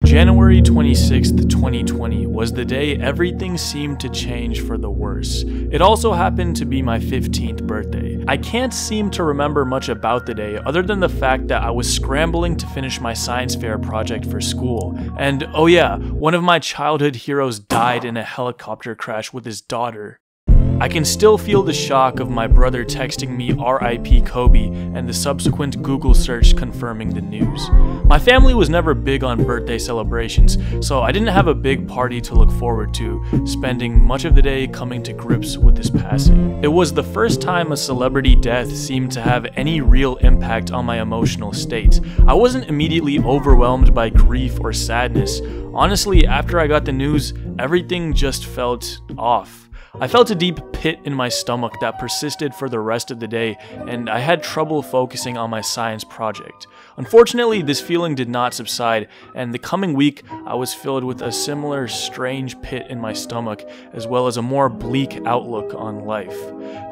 January 26th, 2020 was the day everything seemed to change for the worse. It also happened to be my 15th birthday. I can't seem to remember much about the day other than the fact that I was scrambling to finish my science fair project for school. And oh yeah, one of my childhood heroes died in a helicopter crash with his daughter. I can still feel the shock of my brother texting me RIP Kobe and the subsequent Google search confirming the news. My family was never big on birthday celebrations, so I didn't have a big party to look forward to, spending much of the day coming to grips with his passing. It was the first time a celebrity death seemed to have any real impact on my emotional state. I wasn't immediately overwhelmed by grief or sadness. Honestly, after I got the news, everything just felt off. I felt a deep pit in my stomach that persisted for the rest of the day, and I had trouble focusing on my science project. Unfortunately, this feeling did not subside, and the coming week I was filled with a similar strange pit in my stomach, as well as a more bleak outlook on life.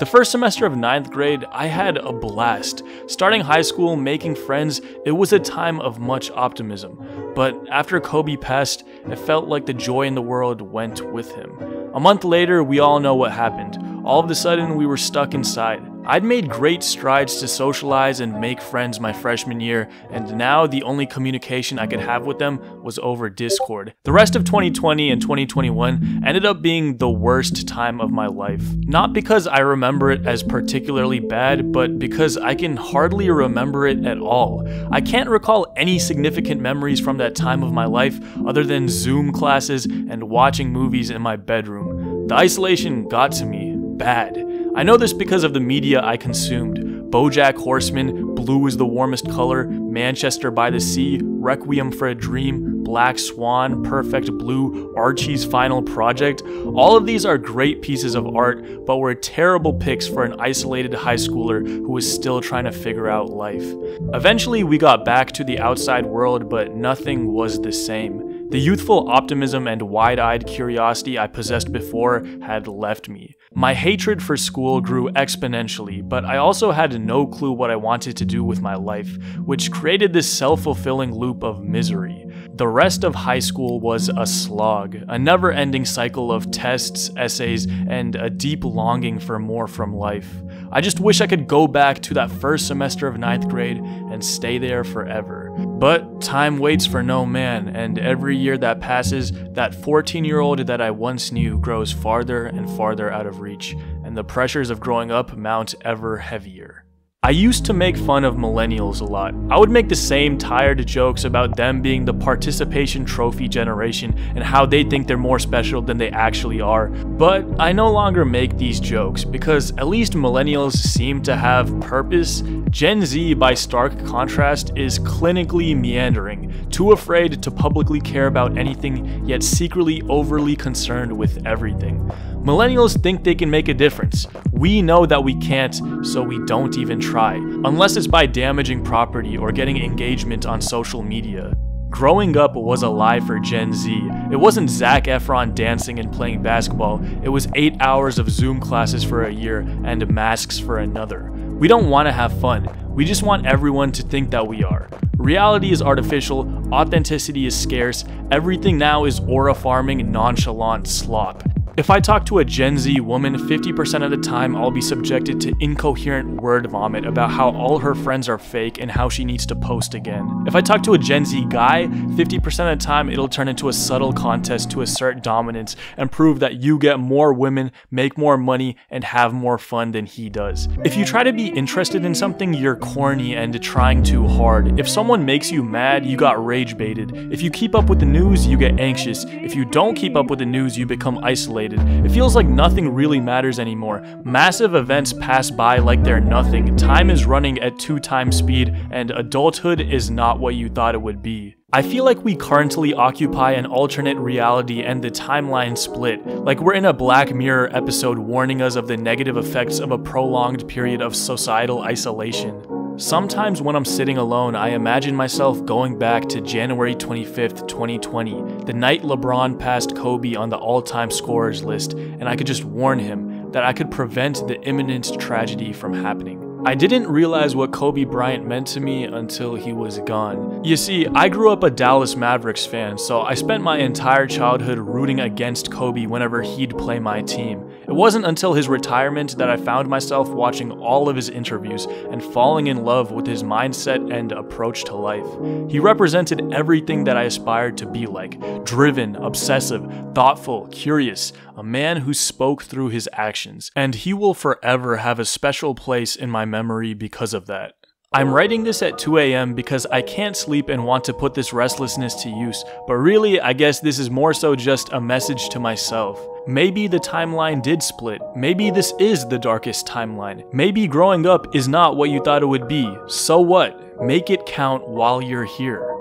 The first semester of 9th grade, I had a blast. Starting high school, making friends, it was a time of much optimism. But after Kobe passed, it felt like the joy in the world went with him. A month later, we all know what happened. All of a sudden, we were stuck inside. I'd made great strides to socialize and make friends my freshman year, and now the only communication I could have with them was over Discord. The rest of 2020 and 2021 ended up being the worst time of my life. Not because I remember it as particularly bad, but because I can hardly remember it at all. I can't recall any significant memories from that time of my life other than Zoom classes and watching movies in my bedroom. The isolation got to me bad. I know this because of the media I consumed. BoJack Horseman, Blue is the Warmest Color, Manchester by the Sea, Requiem for a Dream, Black Swan, Perfect Blue, Archie's Final Project. All of these are great pieces of art, but were terrible picks for an isolated high schooler who was still trying to figure out life. Eventually, we got back to the outside world, but nothing was the same. The youthful optimism and wide-eyed curiosity I possessed before had left me. My hatred for school grew exponentially, but I also had no clue what I wanted to do with my life, which created this self-fulfilling loop of misery. The rest of high school was a slog, a never-ending cycle of tests, essays, and a deep longing for more from life. I just wish I could go back to that first semester of 9th grade and stay there forever. But time waits for no man, and every year that passes, that 14-year-old that I once knew grows farther and farther out of reach, and the pressures of growing up mount ever heavier. I used to make fun of millennials a lot. I would make the same tired jokes about them being the participation trophy generation and how they think they're more special than they actually are. But I no longer make these jokes because at least millennials seem to have purpose. Gen Z, by stark contrast, is clinically meandering, too afraid to publicly care about anything, yet secretly overly concerned with everything. Millennials think they can make a difference. We know that we can't, so we don't even try, unless it's by damaging property or getting engagement on social media. Growing up was a lie for Gen Z. It wasn't Zac Efron dancing and playing basketball, it was 8 hours of Zoom classes for a year and masks for another. We don't want to have fun, we just want everyone to think that we are. Reality is artificial, authenticity is scarce, everything now is aura farming, nonchalant slop. If I talk to a Gen Z woman, 50% of the time I'll be subjected to incoherent word vomit about how all her friends are fake and how she needs to post again. If I talk to a Gen Z guy, 50% of the time it'll turn into a subtle contest to assert dominance and prove that you get more women, make more money, and have more fun than he does. If you try to be interested in something, you're corny and trying too hard. If someone makes you mad, you got rage baited. If you keep up with the news, you get anxious. If you don't keep up with the news, you become isolated. It feels like nothing really matters anymore. Massive events pass by like they're nothing. Time is running at 2 times speed, and adulthood is not what you thought it would be. I feel like we currently occupy an alternate reality and the timeline split, like we're in a Black Mirror episode warning us of the negative effects of a prolonged period of societal isolation. Sometimes when I'm sitting alone, I imagine myself going back to January 25th, 2020, the night LeBron passed Kobe on the all-time scorers list, and I could just warn him that I could prevent the imminent tragedy from happening. I didn't realize what Kobe Bryant meant to me until he was gone. You see, I grew up a Dallas Mavericks fan, so I spent my entire childhood rooting against Kobe whenever he'd play my team. It wasn't until his retirement that I found myself watching all of his interviews and falling in love with his mindset and approach to life. He represented everything that I aspired to be like: driven, obsessive, thoughtful, curious, a man who spoke through his actions, and he will forever have a special place in my memory because of that. I'm writing this at 2 a.m. because I can't sleep and want to put this restlessness to use, but really I guess this is more so just a message to myself. Maybe the timeline did split. Maybe this is the darkest timeline. Maybe growing up is not what you thought it would be. So what? Make it count while you're here.